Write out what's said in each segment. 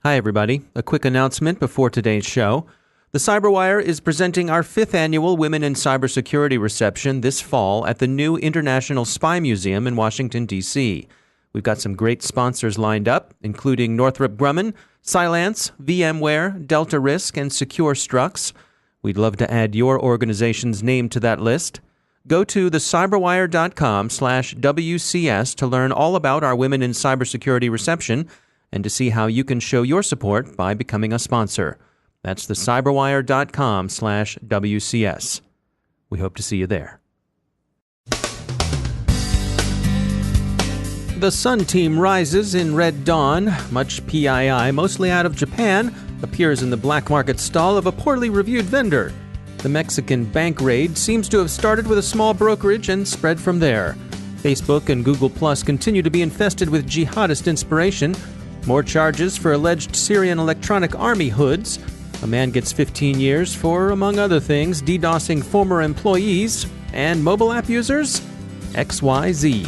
Hi, everybody. A quick announcement before today's show. The CyberWire is presenting our 5th annual Women in Cybersecurity reception this fall at the new International Spy Museum in Washington, D.C. We've got some great sponsors lined up, including Northrop Grumman, Cylance, VMware, Delta Risk, and Secure Strux. We'd love to add your organization's name to that list. Go to thecyberwire.com/WCS to learn all about our Women in Cybersecurity reception and to see how you can show your support by becoming a sponsor. That's thecyberwire.com/WCS. We hope to see you there. The Sun Team rises in Red Dawn. Much PII, mostly out of Japan, appears in the black market stall of a poorly reviewed vendor. The Mexican bank raid seems to have started with a small brokerage and spread from there. Facebook and Google Plus continue to be infested with jihadist inspiration. More charges for alleged Syrian Electronic Army hoods. A man gets 15 years for, among other things, DDoSing former employees. And mobile app users? XYZ.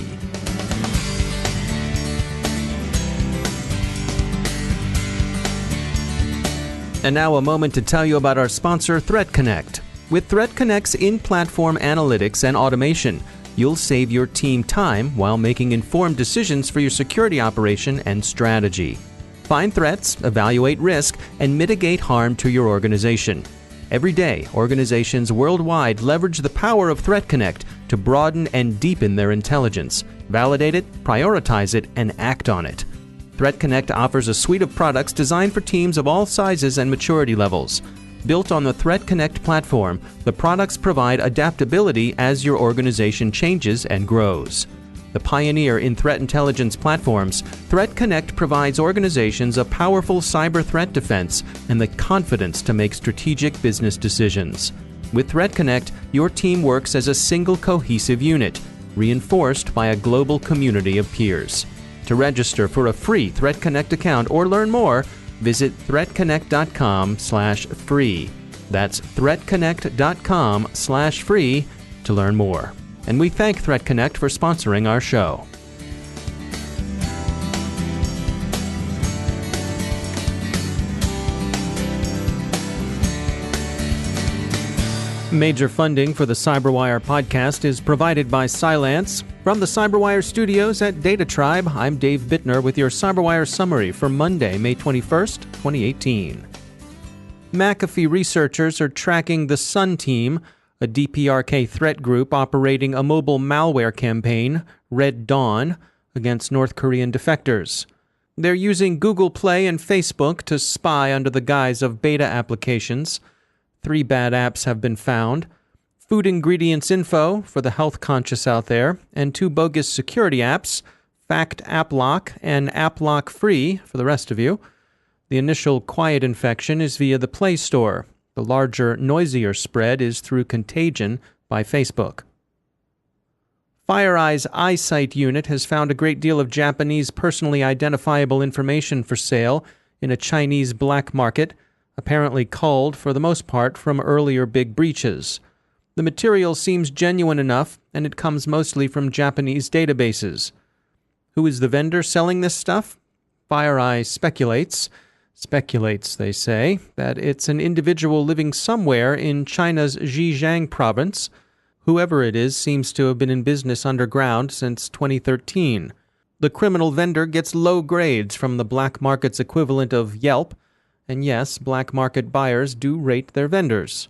And now a moment to tell you about our sponsor, ThreatConnect. With ThreatConnect's in-platform analytics and automation, you'll save your team time while making informed decisions for your security operation and strategy. Find threats, evaluate risk, and mitigate harm to your organization. Every day, organizations worldwide leverage the power of ThreatConnect to broaden and deepen their intelligence, validate it, prioritize it, and act on it. ThreatConnect offers a suite of products designed for teams of all sizes and maturity levels. Built on the ThreatConnect platform, the products provide adaptability as your organization changes and grows. The pioneer in threat intelligence platforms, ThreatConnect provides organizations a powerful cyber threat defense and the confidence to make strategic business decisions. With ThreatConnect, your team works as a single cohesive unit, reinforced by a global community of peers. To register for a free ThreatConnect account or learn more, visit threatconnect.com/free. That's threatconnect.com/free to learn more. And we thank ThreatConnect for sponsoring our show. Major funding for the CyberWire podcast is provided by Cylance. From the CyberWire studios at Data Tribe, I'm Dave Bittner with your CyberWire summary for Monday, May 21st, 2018. McAfee researchers are tracking the Sun Team, a DPRK threat group operating a mobile malware campaign, Red Dawn, against North Korean defectors. They're using Google Play and Facebook to spy under the guise of beta applications. 3 bad apps have been found. Food ingredients info for the health-conscious out there, and 2 bogus security apps, Fact App Lock and App Lock Free for the rest of you. The initial quiet infection is via the Play Store. The larger, noisier spread is through Contagion by Facebook. FireEye's eyesight unit has found a great deal of Japanese personally identifiable information for sale in a Chinese black market, apparently culled for the most part from earlier big breaches. The material seems genuine enough, and it comes mostly from Japanese databases. Who is the vendor selling this stuff? FireEye speculates, they say, that it's an individual living somewhere in China's Zheijiang province. Whoever it is seems to have been in business underground since 2013. The criminal vendor gets low grades from the black market's equivalent of Yelp, and yes, black market buyers do rate their vendors.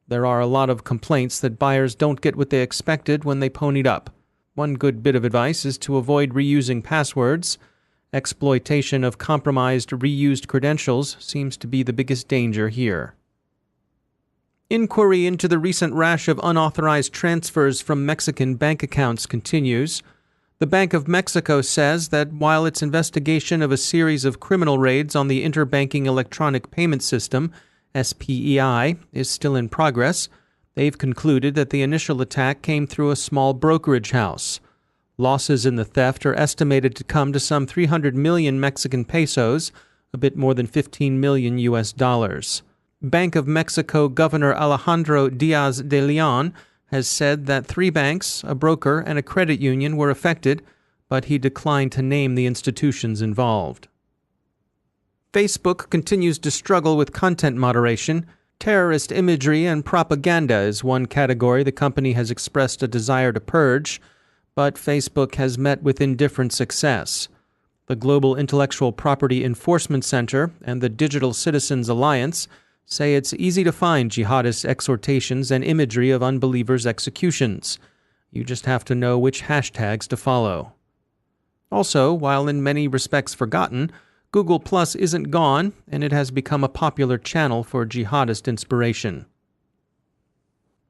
There are a lot of complaints that buyers don't get what they expected when they ponied up. One good bit of advice is to avoid reusing passwords. Exploitation of compromised, reused credentials seems to be the biggest danger here. Inquiry into the recent rash of unauthorized transfers from Mexican bank accounts continues. The Bank of Mexico says that while its investigation of a series of criminal raids on the Interbanking Electronic Payment System, SPEI, is still in progress, they've concluded that the initial attack came through a small brokerage house. Losses in the theft are estimated to come to some 300 million Mexican pesos, a bit more than 15 million US dollars. Bank of Mexico Governor Alejandro Diaz de Leon has said that 3 banks, a broker, and a credit union were affected, but he declined to name the institutions involved. Facebook continues to struggle with content moderation. Terrorist imagery and propaganda is one category the company has expressed a desire to purge, but Facebook has met with indifferent success. The Global Intellectual Property Enforcement Center and the Digital Citizens Alliance say it's easy to find jihadist exhortations and imagery of unbelievers' executions. You just have to know which hashtags to follow. Also, while in many respects forgotten, Google Plus isn't gone, and it has become a popular channel for jihadist inspiration.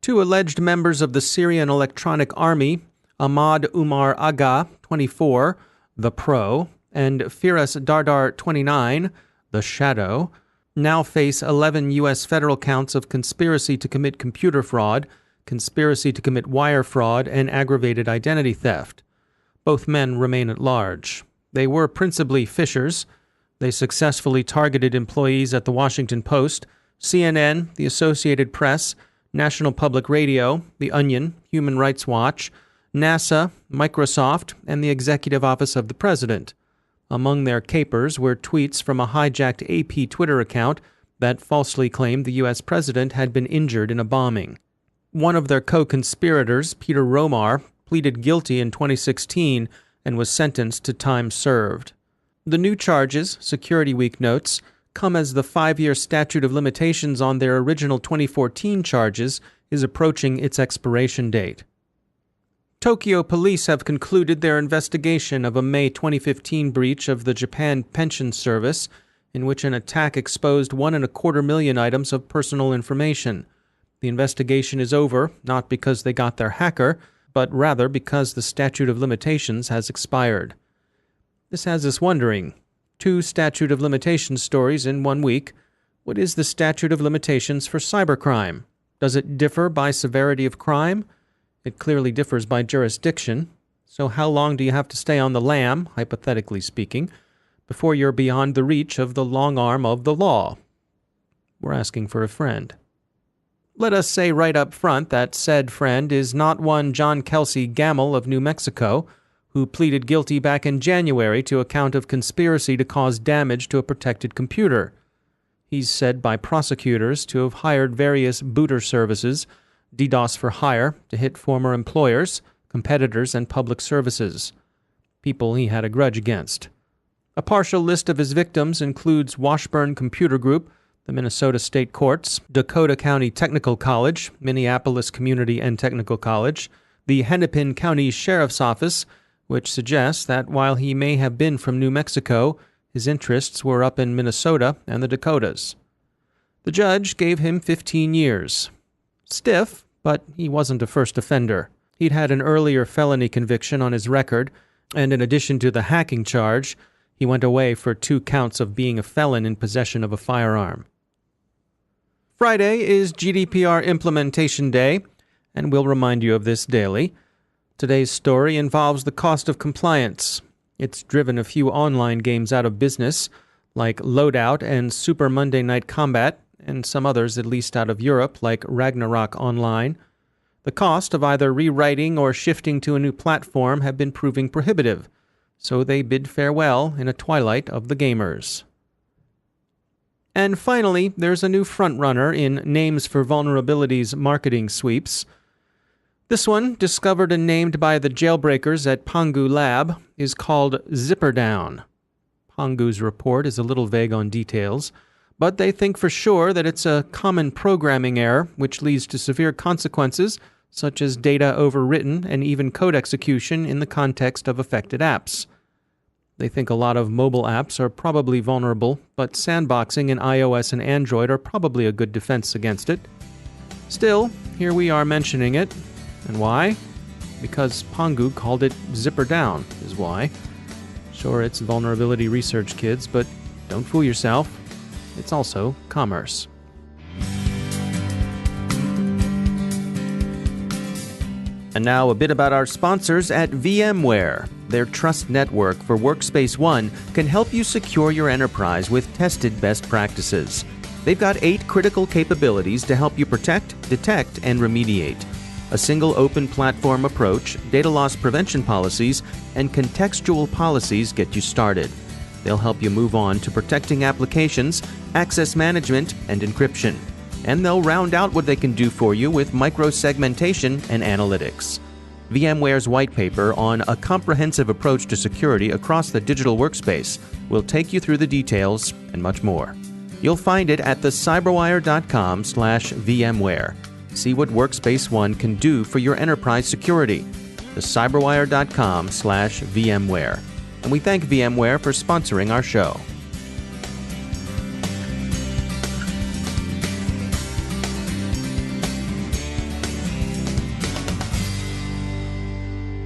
Two alleged members of the Syrian Electronic Army, Ahmad Umar Aga, 24, the Pro, and Firas Dardar, 29, the Shadow, now face 11 U.S. federal counts of conspiracy to commit computer fraud, conspiracy to commit wire fraud, and aggravated identity theft. Both men remain at large. They were principally phishers. They successfully targeted employees at The Washington Post, CNN, The Associated Press, National Public Radio, The Onion, Human Rights Watch, NASA, Microsoft, and the Executive Office of the President. Among their capers were tweets from a hijacked AP Twitter account that falsely claimed the U.S. president had been injured in a bombing. One of their co-conspirators, Peter Romar, pleaded guilty in 2016 and was sentenced to time served. The new charges, Security Week notes, come as the 5-year statute of limitations on their original 2014 charges is approaching its expiration date. Tokyo police have concluded their investigation of a May 2015 breach of the Japan Pension Service, in which an attack exposed 1.25 million items of personal information. The investigation is over, not because they got their hacker, but rather because the statute of limitations has expired. This has us wondering, 2 statute of limitations stories in 1 week. What is the statute of limitations for cybercrime? Does it differ by severity of crime? It clearly differs by jurisdiction. So how long do you have to stay on the lam, hypothetically speaking, before you're beyond the reach of the long arm of the law? We're asking for a friend. Let us say right up front that said friend is not one John Kelsey Gamble of New Mexico, who pleaded guilty back in January to a count of conspiracy to cause damage to a protected computer. He's said by prosecutors to have hired various booter services, DDoS for hire, to hit former employers, competitors, and public services, people he had a grudge against. A partial list of his victims includes Washburn Computer Group, the Minnesota State Courts, Dakota County Technical College, Minneapolis Community and Technical College, the Hennepin County Sheriff's Office, which suggests that while he may have been from New Mexico, his interests were up in Minnesota and the Dakotas. The judge gave him 15 years. Stiff, but he wasn't a first offender. He'd had an earlier felony conviction on his record, and in addition to the hacking charge, he went away for 2 counts of being a felon in possession of a firearm. Friday is GDPR Implementation Day, and we'll remind you of this daily. Today's story involves the cost of compliance. It's driven a few online games out of business, like Loadout and Super Monday Night Combat, and some others at least out of Europe, like Ragnarok Online. The cost of either rewriting or shifting to a new platform have been proving prohibitive, so they bid farewell in a twilight of the gamers. And finally, there's a new frontrunner in Names for Vulnerabilities marketing sweeps. This one, discovered and named by the jailbreakers at Pangu Lab, is called Zipperdown. Pangu's report is a little vague on details, but they think for sure that it's a common programming error which leads to severe consequences, such as data overwritten and even code execution in the context of affected apps. They think a lot of mobile apps are probably vulnerable, but sandboxing in iOS and Android are probably a good defense against it. Still, here we are mentioning it. And why? Because Pangu called it Zipperdown, is why. Sure, it's vulnerability research, kids, but don't fool yourself. It's also commerce. And now a bit about our sponsors at VMware. Their trust network for Workspace ONE can help you secure your enterprise with tested best practices. They've got 8 critical capabilities to help you protect, detect, and remediate. A single open platform approach, data loss prevention policies, and contextual policies get you started. They'll help you move on to protecting applications, access management, and encryption. And they'll round out what they can do for you with microsegmentation and analytics. VMware's white paper on a comprehensive approach to security across the digital workspace will take you through the details and much more. You'll find it at thecyberwire.com/VMware. See what Workspace ONE can do for your enterprise security. thecyberwire.com/VMware. And we thank VMware for sponsoring our show.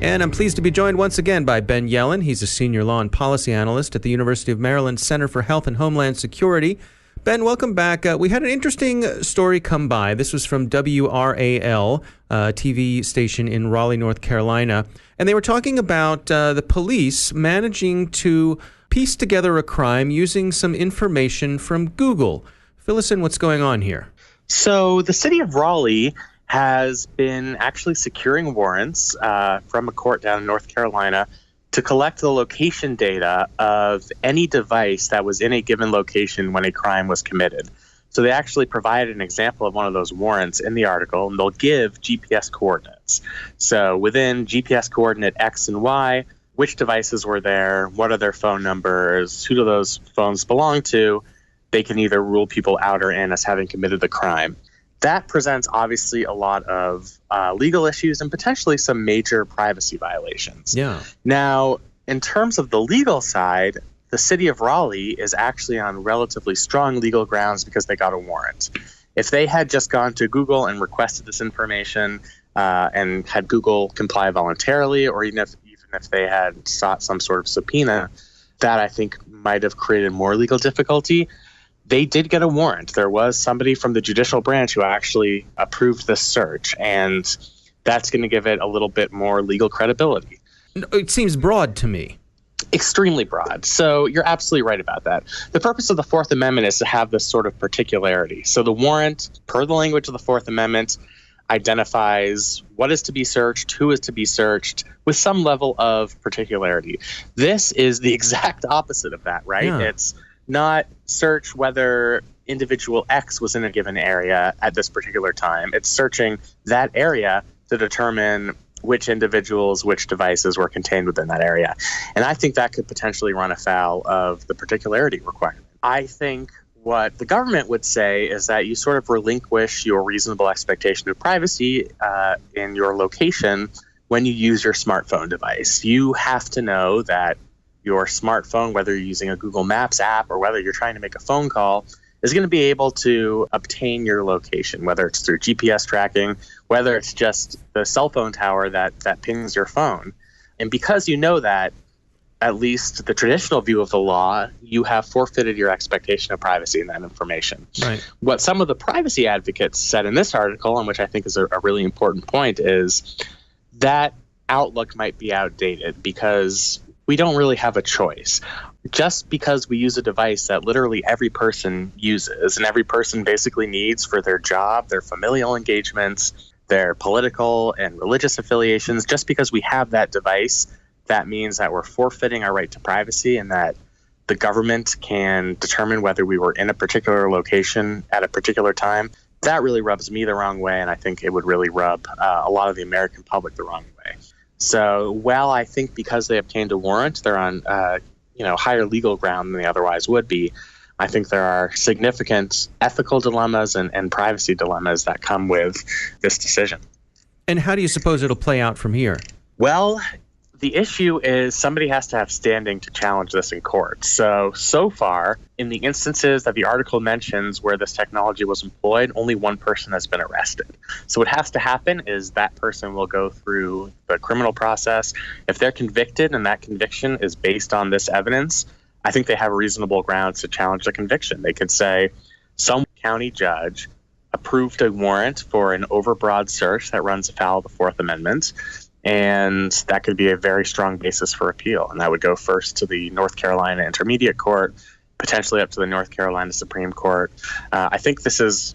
And I'm pleased to be joined once again by Ben Yellen. He's a senior law and policy analyst at the University of Maryland Center for Health and Homeland Security. Ben, welcome back. We had an interesting story come by. This was from WRAL, a TV station in Raleigh, North Carolina. And they were talking about the police managing to piece together a crime using some information from Google. Fill us in what's going on here. So the city of Raleigh has been actually securing warrants from a court down in North Carolina to collect the location data of any device that was in a given location when a crime was committed. So they actually provided an example of one of those warrants in the article, and they'll give GPS coordinates. So within GPS coordinate X and Y, which devices were there, what are their phone numbers, who do those phones belong to, they can either rule people out or in as having committed the crime. That presents obviously a lot of legal issues and potentially some major privacy violations. Yeah. Now, in terms of the legal side, the city of Raleigh is actually on relatively strong legal grounds because they got a warrant. If they had just gone to Google and requested this information and had Google comply voluntarily, or even if they had sought some sort of subpoena, that I think might have created more legal difficulty. They did get a warrant. There was somebody from the judicial branch who actually approved this search, and that's going to give it a little bit more legal credibility. It seems broad to me. Extremely broad. So you're absolutely right about that. The purpose of the Fourth Amendment is to have this sort of particularity. So the warrant, per the language of the Fourth Amendment, identifies what is to be searched, who is to be searched, with some level of particularity. This is the exact opposite of that, right? Yeah. It's not search whether individual X was in a given area at this particular time. It's searching that area to determine which individuals, which devices were contained within that area. And I think that could potentially run afoul of the particularity requirement. I think what the government would say is that you sort of relinquish your reasonable expectation of privacy in your location when you use your smartphone device. You have to know that your smartphone, whether you're using a Google Maps app or whether you're trying to make a phone call, is going to be able to obtain your location, whether it's through GPS tracking, whether it's just the cell phone tower that pings your phone. And because you know that, at least the traditional view of the law, you have forfeited your expectation of privacy in that information. Right. What some of the privacy advocates said in this article, and which I think is a really important point, is that outlook might be outdated because we don't really have a choice. Just because we use a device that literally every person uses and every person basically needs for their job, their familial engagements, their political and religious affiliations, just because we have that device, that means that we're forfeiting our right to privacy and that the government can determine whether we were in a particular location at a particular time. That really rubs me the wrong way, and I think it would really rub a lot of the American public the wrong way. So while I think because they obtained a warrant, they're on higher legal ground than they otherwise would be, I think there are significant ethical dilemmas and privacy dilemmas that come with this decision. And how do you suppose it'll play out from here? Well, the issue is somebody has to have standing to challenge this in court. So far, in the instances that the article mentions where this technology was employed, only one person has been arrested. So what has to happen is that person will go through the criminal process. If they're convicted and that conviction is based on this evidence, I think they have reasonable grounds to challenge the conviction. They could say some county judge approved a warrant for an overbroad search that runs afoul of the Fourth Amendment. And that could be a very strong basis for appeal. And that would go first to the North Carolina Intermediate Court, potentially up to the North Carolina Supreme Court. I think this is,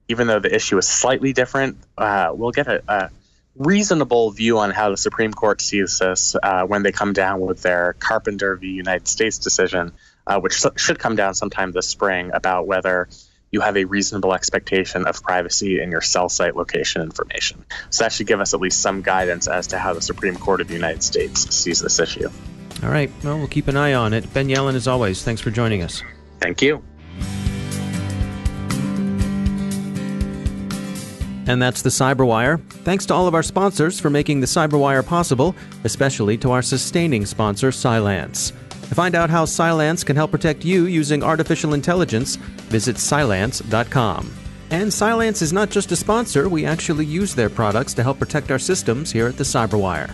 even though the issue is slightly different, we'll get a reasonable view on how the Supreme Court sees this when they come down with their Carpenter v. United States decision, which should come down sometime this spring, about whether you have a reasonable expectation of privacy in your cell site location information. So that should give us at least some guidance as to how the Supreme Court of the United States sees this issue. All right. Well, we'll keep an eye on it. Ben Yelin, as always, thanks for joining us. Thank you. And that's the Cyberwire. Thanks to all of our sponsors for making the Cyberwire possible, especially to our sustaining sponsor, Cylance. To find out how Cylance can help protect you using artificial intelligence, visit Cylance.com. And Cylance is not just a sponsor, we actually use their products to help protect our systems here at the Cyberwire.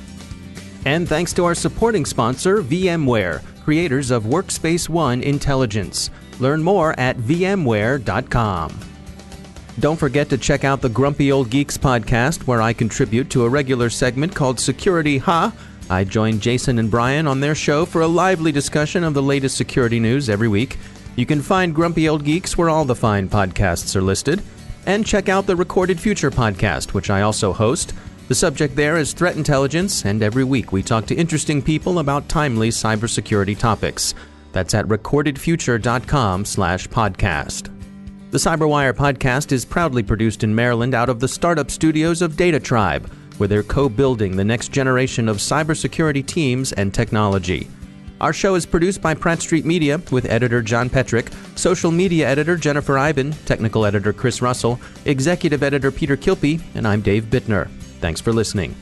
And thanks to our supporting sponsor, VMware, creators of Workspace ONE Intelligence. Learn more at VMware.com. Don't forget to check out the Grumpy Old Geeks podcast, where I contribute to a regular segment called Security Ha. I join Jason and Brian on their show for a lively discussion of the latest security news every week. You can find Grumpy Old Geeks where all the fine podcasts are listed. And check out the Recorded Future podcast, which I also host. The subject there is threat intelligence, and every week we talk to interesting people about timely cybersecurity topics. That's at recordedfuture.com/podcast. The Cyberwire podcast is proudly produced in Maryland out of the startup studios of Data Tribe, where they're co-building the next generation of cybersecurity teams and technology. Our show is produced by Pratt Street Media with editor John Petrick, social media editor Jennifer Iben, technical editor Chris Russell, executive editor Peter Kilpie, and I'm Dave Bittner. Thanks for listening.